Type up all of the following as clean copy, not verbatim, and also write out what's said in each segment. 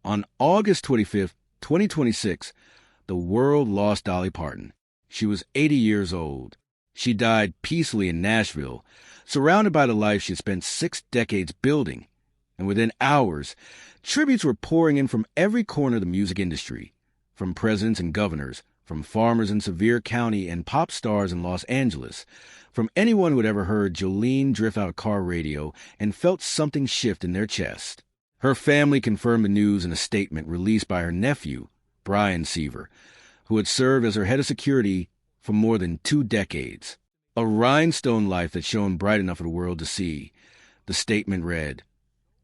On August 25th, 2026, the world lost Dolly Parton. She was 80 years old. She died peacefully in Nashville, surrounded by the life she had spent 6 decades building. And within hours, tributes were pouring in from every corner of the music industry, from presidents and governors, from farmers in Sevier County and pop stars in Los Angeles, from anyone who had ever heard Jolene drift out a car radio and felt something shift in their chest. Her family confirmed the news in a statement released by her nephew, Brian Sevier, who had served as her head of security for more than 2 decades. A rhinestone life that shone bright enough for the world to see. The statement read,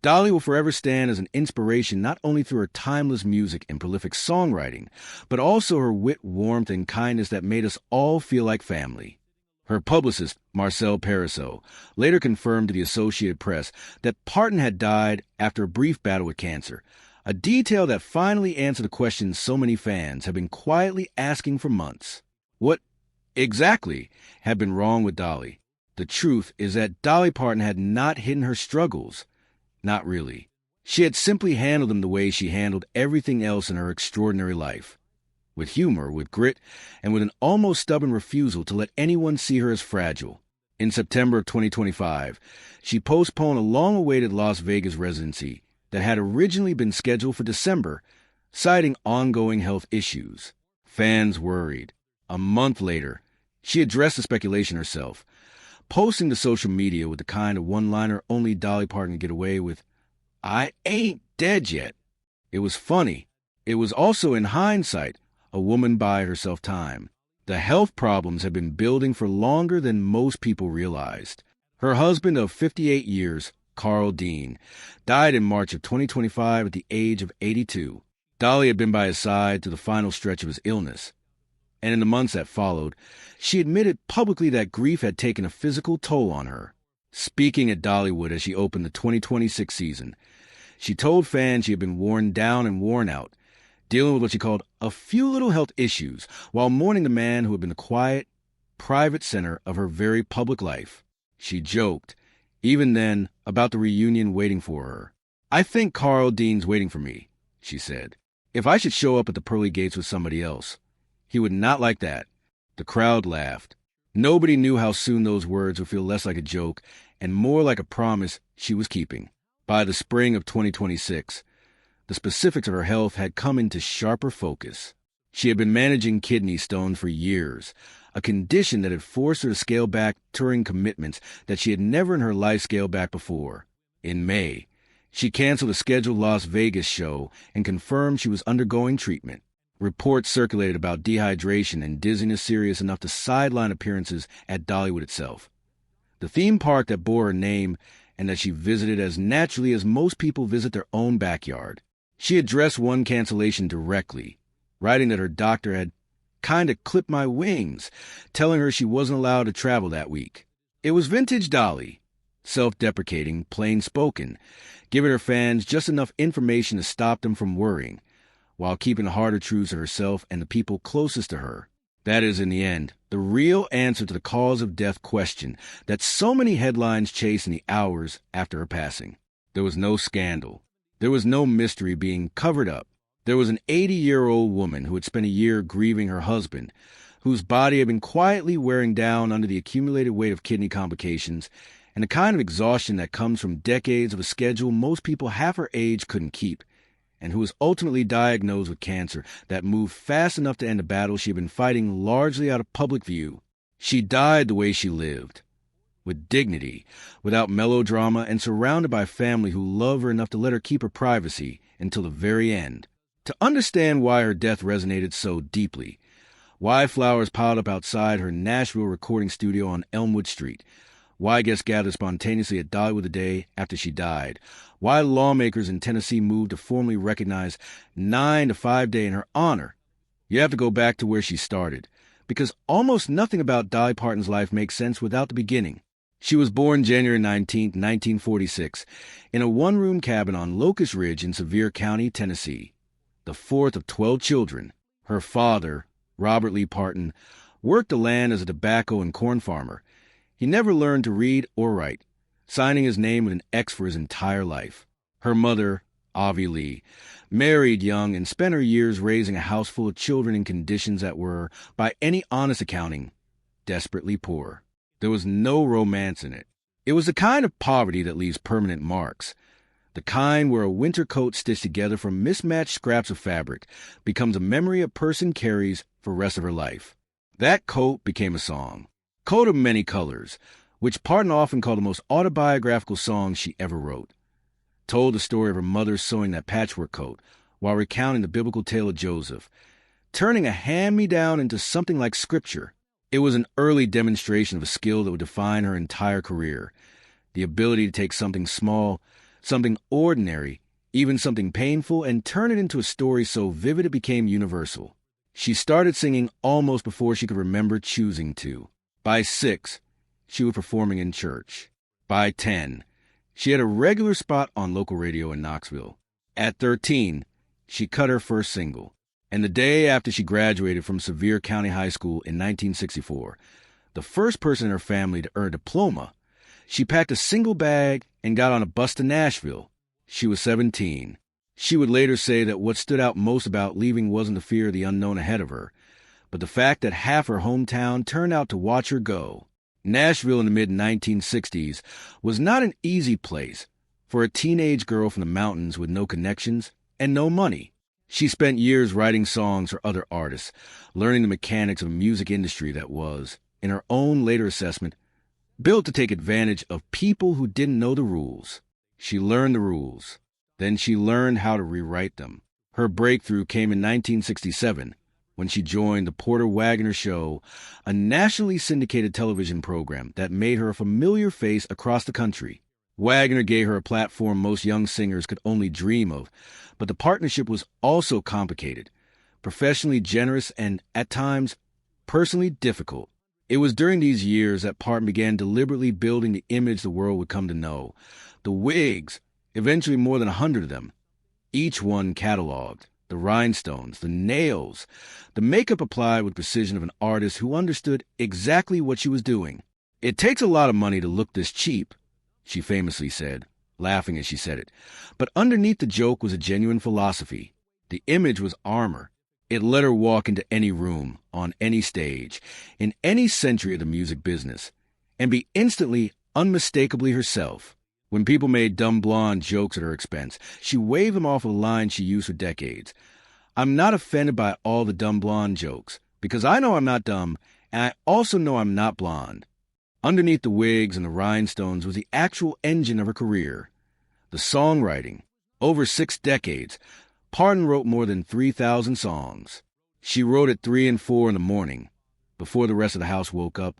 "Dolly will forever stand as an inspiration not only through her timeless music and prolific songwriting, but also her wit, warmth, and kindness that made us all feel like family." Her publicist, Marcel Pariseau, later confirmed to the Associated Press that Parton had died after a brief battle with cancer, a detail that finally answered the question so many fans have been quietly asking for months. What exactly had been wrong with Dolly? The truth is that Dolly Parton had not hidden her struggles. Not really. She had simply handled them the way she handled everything else in her extraordinary life. With humor, with grit, and with an almost stubborn refusal to let anyone see her as fragile. In September of 2025, she postponed a long-awaited Las Vegas residency that had originally been scheduled for December, citing ongoing health issues. Fans worried. A month later, she addressed the speculation herself, posting to social media with the kind of one-liner only Dolly Parton could get away with, "I ain't dead yet." It was funny. It was also, in hindsight, a woman buying herself time. The health problems had been building for longer than most people realized. Her husband of 58 years, Carl Dean, died in March of 2025 at the age of 82. Dolly had been by his side through the final stretch of his illness. And in the months that followed, she admitted publicly that grief had taken a physical toll on her. Speaking at Dollywood as she opened the 2026 season, she told fans she had been worn down and worn out, dealing with what she called a few little health issues, while mourning the man who had been the quiet, private center of her very public life. She joked, even then, about the reunion waiting for her. "I think Carl Dean's waiting for me," she said. "If I should show up at the pearly gates with somebody else, he would not like that." The crowd laughed. Nobody knew how soon those words would feel less like a joke and more like a promise she was keeping. By the spring of 2026, the specifics of her health had come into sharper focus. She had been managing kidney stones for years, a condition that had forced her to scale back touring commitments that she had never in her life scaled back before. In May, she canceled a scheduled Las Vegas show and confirmed she was undergoing treatment. Reports circulated about dehydration and dizziness serious enough to sideline appearances at Dollywood itself, the theme park that bore her name and that she visited as naturally as most people visit their own backyard. She addressed one cancellation directly, writing that her doctor had kinda clipped my wings, telling her she wasn't allowed to travel that week. It was vintage Dolly, self-deprecating, plain-spoken, giving her fans just enough information to stop them from worrying, while keeping the harder truths to herself and the people closest to her. That is, in the end, the real answer to the cause of death question that so many headlines chased in the hours after her passing. There was no scandal. There was no mystery being covered up. There was an 80-year-old woman who had spent a year grieving her husband, whose body had been quietly wearing down under the accumulated weight of kidney complications and the kind of exhaustion that comes from decades of a schedule most people half her age couldn't keep, and who was ultimately diagnosed with cancer that moved fast enough to end a battle she had been fighting largely out of public view. She died the way she lived, with dignity, without melodrama, and surrounded by family who loved her enough to let her keep her privacy until the very end. To understand why her death resonated so deeply, why flowers piled up outside her Nashville recording studio on Elmwood Street, why guests gathered spontaneously at Dollywood the day after she died, why lawmakers in Tennessee moved to formally recognize 9 to 5 Day in her honor, you have to go back to where she started, because almost nothing about Dolly Parton's life makes sense without the beginning. She was born January 19, 1946, in a one-room cabin on Locust Ridge in Sevier County, Tennessee, the fourth of 12 children. Her father, Robert Lee Parton, worked the land as a tobacco and corn farmer. He never learned to read or write, signing his name with an X for his entire life. Her mother, Avi Lee, married young and spent her years raising a house full of children in conditions that were, by any honest accounting, desperately poor. There was no romance in it. It was the kind of poverty that leaves permanent marks, the kind where a winter coat stitched together from mismatched scraps of fabric becomes a memory a person carries for the rest of her life. That coat became a song, Coat of Many Colors, which Parton often called the most autobiographical song she ever wrote. Told the story of her mother sewing that patchwork coat while recounting the biblical tale of Joseph, turning a hand-me-down into something like scripture. It was an early demonstration of a skill that would define her entire career, the ability to take something small, something ordinary, even something painful, and turn it into a story so vivid it became universal. She started singing almost before she could remember choosing to. By 6, she was performing in church. By 10, she had a regular spot on local radio in Knoxville. At 13, she cut her first single. And the day after she graduated from Sevier County High School in 1964, the first person in her family to earn a diploma, she packed a single bag and got on a bus to Nashville. She was 17. She would later say that what stood out most about leaving wasn't the fear of the unknown ahead of her, but the fact that half her hometown turned out to watch her go. Nashville in the mid-1960s was not an easy place for a teenage girl from the mountains with no connections and no money. She spent years writing songs for other artists, learning the mechanics of a music industry that was, in her own later assessment, built to take advantage of people who didn't know the rules. She learned the rules. Then she learned how to rewrite them. Her breakthrough came in 1967 when she joined the Porter Wagoner Show, a nationally syndicated television program that made her a familiar face across the country. Wagoner gave her a platform most young singers could only dream of, but the partnership was also complicated, professionally generous, and, at times, personally difficult. It was during these years that Parton began deliberately building the image the world would come to know. The wigs, eventually more than 100 of them, each one cataloged, the rhinestones, the nails, the makeup applied with precision of an artist who understood exactly what she was doing. "It takes a lot of money to look this cheap," she famously said, laughing as she said it. But underneath the joke was a genuine philosophy. The image was armor. It let her walk into any room, on any stage, in any century of the music business, and be instantly, unmistakably herself. When people made dumb blonde jokes at her expense, she waved them off a line she used for decades. "I'm not offended by all the dumb blonde jokes, because I know I'm not dumb, and I also know I'm not blonde." Underneath the wigs and the rhinestones was the actual engine of her career, the songwriting. Over 6 decades, Parton wrote more than 3,000 songs. She wrote at 3 and 4 in the morning, before the rest of the house woke up,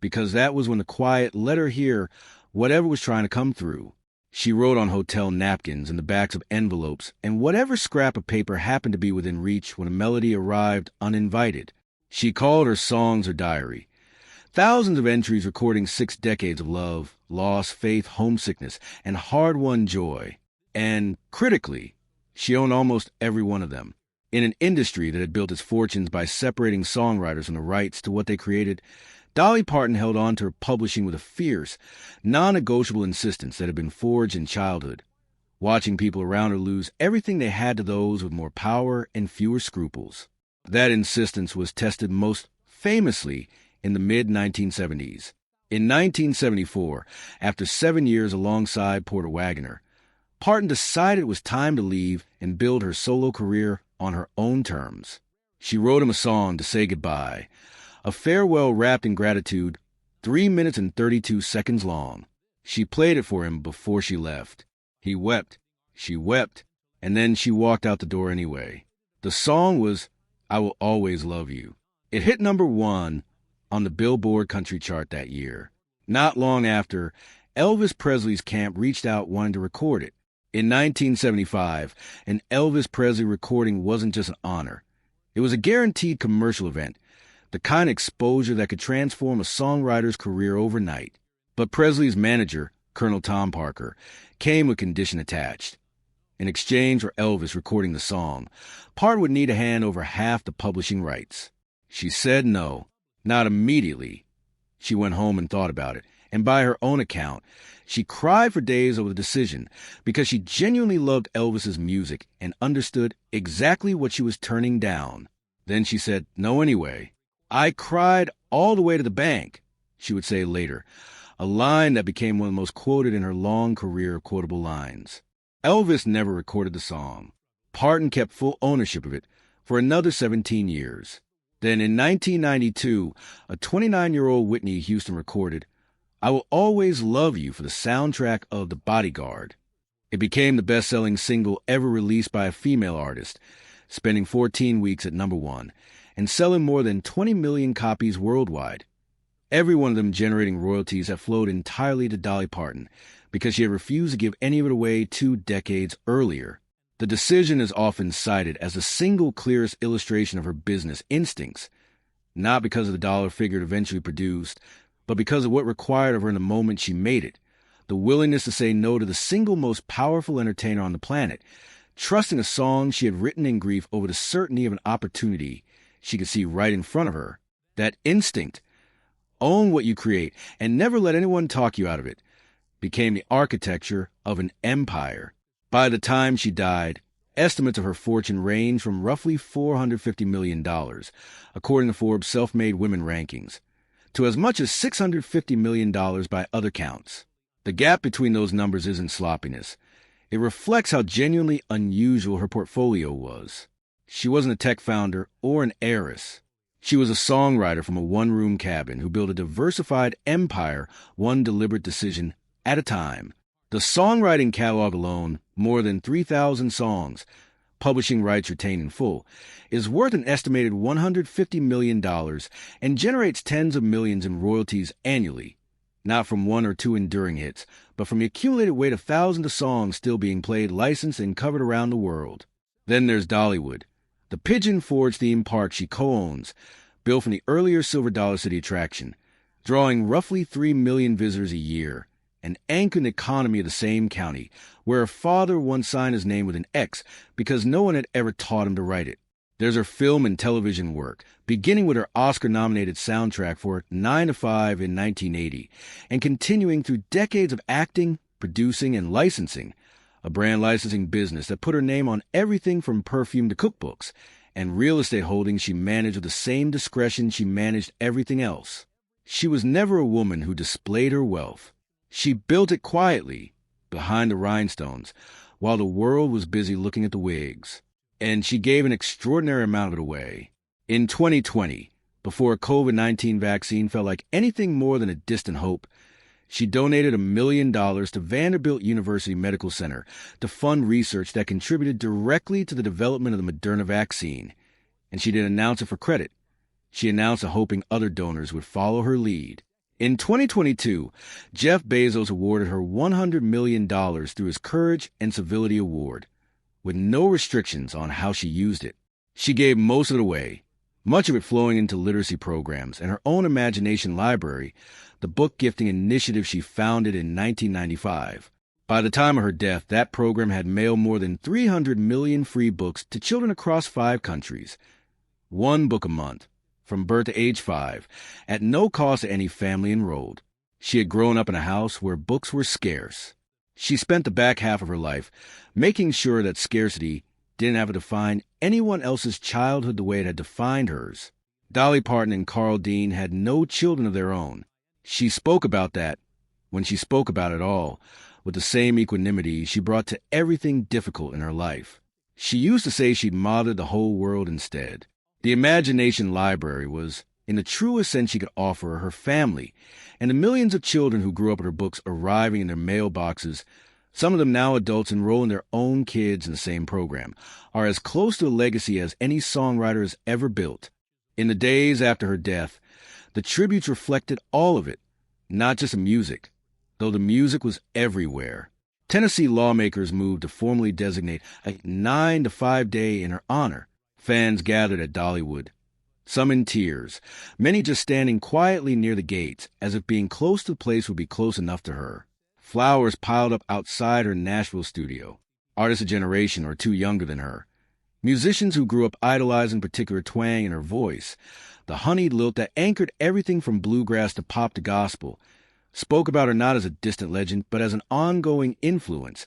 because that was when the quiet let her hear whatever was trying to come through. She wrote on hotel napkins and the backs of envelopes and whatever scrap of paper happened to be within reach when a melody arrived uninvited. She called her songs her diary. Thousands of entries recording 6 decades of love, loss, faith, homesickness, and hard-won joy. And, critically, she owned almost every one of them. In an industry that had built its fortunes by separating songwriters from the rights to what they created, Dolly Parton held on to her publishing with a fierce, non-negotiable insistence that had been forged in childhood, watching people around her lose everything they had to those with more power and fewer scruples. That insistence was tested most famously in the mid-1970s. In 1974, after 7 years alongside Porter Wagoner, Parton decided it was time to leave and build her solo career on her own terms. She wrote him a song to say goodbye, a farewell wrapped in gratitude, 3 minutes and 32 seconds long. She played it for him before she left. He wept, she wept, and then she walked out the door anyway. The song was "I Will Always Love You." It hit #1 on the Billboard country chart that year. Not long after, Elvis Presley's camp reached out wanting to record it. In 1975, an Elvis Presley recording wasn't just an honor. It was a guaranteed commercial event, the kind of exposure that could transform a songwriter's career overnight. But Presley's manager, Colonel Tom Parker, came with condition attached. In exchange for Elvis recording the song, Parton would need to hand over half the publishing rights. She said no, not immediately. She went home and thought about it, And by her own account, she cried for days over the decision because she genuinely loved Elvis's music and understood exactly what she was turning down. Then she said, "No, anyway. I cried all the way to the bank," she would say later, a line that became one of the most quoted in her long career of quotable lines. Elvis never recorded the song. Parton kept full ownership of it for another 17 years. Then in 1992, a 29-year-old Whitney Houston recorded "I Will Always Love You" for the soundtrack of The Bodyguard. It became the best-selling single ever released by a female artist, spending 14 weeks at #1 and selling more than 20 million copies worldwide. Every one of them generating royalties that flowed entirely to Dolly Parton because she had refused to give any of it away 2 decades earlier. The decision is often cited as the single clearest illustration of her business instincts, not because of the dollar figure it eventually produced, but because of what required of her in the moment she made it, the willingness to say no to the single most powerful entertainer on the planet, trusting a song she had written in grief over the certainty of an opportunity she could see right in front of her. That instinct, own what you create and never let anyone talk you out of it, became the architecture of an empire. By the time she died, estimates of her fortune range from roughly $450 million, according to Forbes' self-made women rankings, to as much as $650 million by other counts. The gap between those numbers isn't sloppiness. It reflects how genuinely unusual her portfolio was. She wasn't a tech founder or an heiress. She was a songwriter from a one-room cabin who built a diversified empire one deliberate decision at a time. The songwriting catalog alone, more than 3,000 songs, publishing rights retained in full, is worth an estimated $150 million and generates tens of millions in royalties annually, not from 1 or 2 enduring hits, but from the accumulated weight of thousands of songs still being played, licensed, and covered around the world. Then there's Dollywood, the Pigeon Forge theme park she co-owns, built from the earlier Silver Dollar City attraction, drawing roughly 3 million visitors a year, and anchored the economy of the same county, where her father once signed his name with an X because no one had ever taught him to write it. There's her film and television work, beginning with her Oscar-nominated soundtrack for 9 to 5 in 1980, and continuing through decades of acting, producing, and licensing, a brand licensing business that put her name on everything from perfume to cookbooks, and real estate holdings she managed with the same discretion she managed everything else. She was never a woman who displayed her wealth. She built it quietly, behind the rhinestones, while the world was busy looking at the wigs. And she gave an extraordinary amount of it away. In 2020, before a COVID-19 vaccine felt like anything more than a distant hope, she donated $1 million to Vanderbilt University Medical Center to fund research that contributed directly to the development of the Moderna vaccine. And she didn't announce it for credit. She announced it hoping other donors would follow her lead. In 2022, Jeff Bezos awarded her $100 million through his Courage and Civility Award, with no restrictions on how she used it. She gave most of it away, much of it flowing into literacy programs and her own imagination library, the book gifting initiative she founded in 1995. By the time of her death, that program had mailed more than 300 million free books to children across 5 countries. 1 book a month, from birth to age 5, at no cost to any family enrolled. She had grown up in a house where books were scarce. She spent the back half of her life making sure that scarcity didn't have to define anyone else's childhood the way it had defined hers. Dolly Parton and Carl Dean had no children of their own. She spoke about that, when she spoke about it all, with the same equanimity she brought to everything difficult in her life. She used to say she'd mothered the whole world instead. The imagination library was, in the truest sense she could offer, her family, and the millions of children who grew up with her books arriving in their mailboxes, some of them now adults enrolling their own kids in the same program, are as close to a legacy as any songwriter has ever built. In the days after her death, the tributes reflected all of it, not just the music, though the music was everywhere. Tennessee lawmakers moved to formally designate a 9 to 5 day in her honor. Fans gathered at Dollywood, some in tears, many just standing quietly near the gates, as if being close to the place would be close enough to her. Flowers piled up outside her Nashville studio, artists a generation or 2 younger than her, musicians who grew up idolizing particular twang in her voice, the honeyed lilt that anchored everything from bluegrass to pop to gospel, spoke about her not as a distant legend, but as an ongoing influence,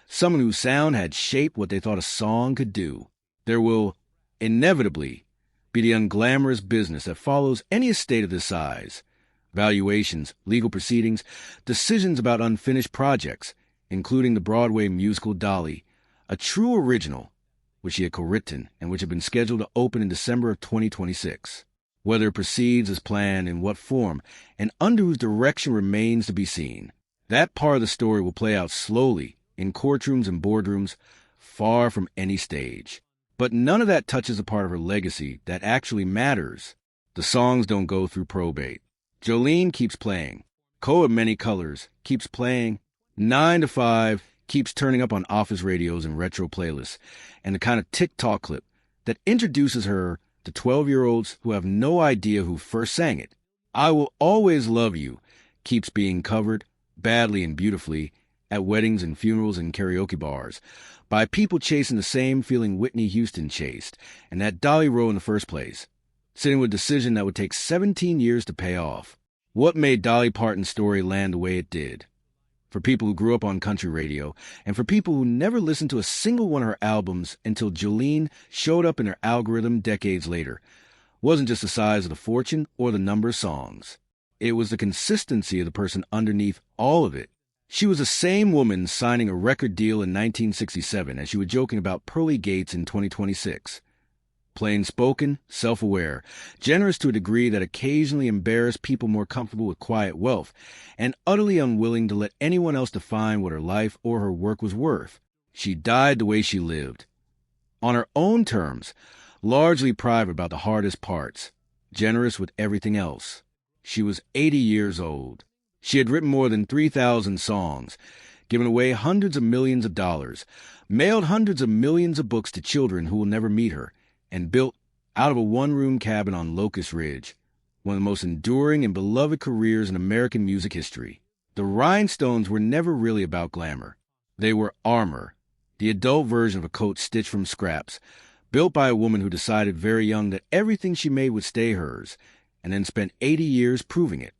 someone whose sound had shaped what they thought a song could do. There will inevitably be the unglamorous business that follows any estate of this size. Valuations, legal proceedings, decisions about unfinished projects, including the Broadway musical Dolly, a true original, which she had co-written and which had been scheduled to open in December of 2026. Whether it proceeds as planned, in what form, and under whose direction remains to be seen. That part of the story will play out slowly in courtrooms and boardrooms, far from any stage. But none of that touches a part of her legacy that actually matters. The songs don't go through probate. Jolene keeps playing. Coat of Many Colors keeps playing. 9 to 5 keeps turning up on office radios and retro playlists, and the kind of TikTok clip that introduces her to 12-year-olds who have no idea who first sang it. I Will Always Love You keeps being covered, badly and beautifully, at weddings and funerals and karaoke bars, by people chasing the same feeling Whitney Houston chased, and that Dolly wrote in the first place, sitting with a decision that would take 17 years to pay off. What made Dolly Parton's story land the way it did? For people who grew up on country radio, and for people who never listened to a single one of her albums until Jolene showed up in their algorithm decades later, wasn't just the size of the fortune or the number of songs. It was the consistency of the person underneath all of it. She was the same woman signing a record deal in 1967 as she was joking about pearly gates in 2026. Plain-spoken, self-aware, generous to a degree that occasionally embarrassed people more comfortable with quiet wealth, and utterly unwilling to let anyone else define what her life or her work was worth. She died the way she lived. On her own terms, largely private about the hardest parts, generous with everything else. She was 80 years old. She had written more than 3,000 songs, given away hundreds of millions of dollars, mailed hundreds of millions of books to children who will never meet her, and built, out of a one-room cabin on Locust Ridge, one of the most enduring and beloved careers in American music history. The rhinestones were never really about glamour. They were armor, the adult version of a coat stitched from scraps, built by a woman who decided very young that everything she made would stay hers, and then spent 80 years proving it.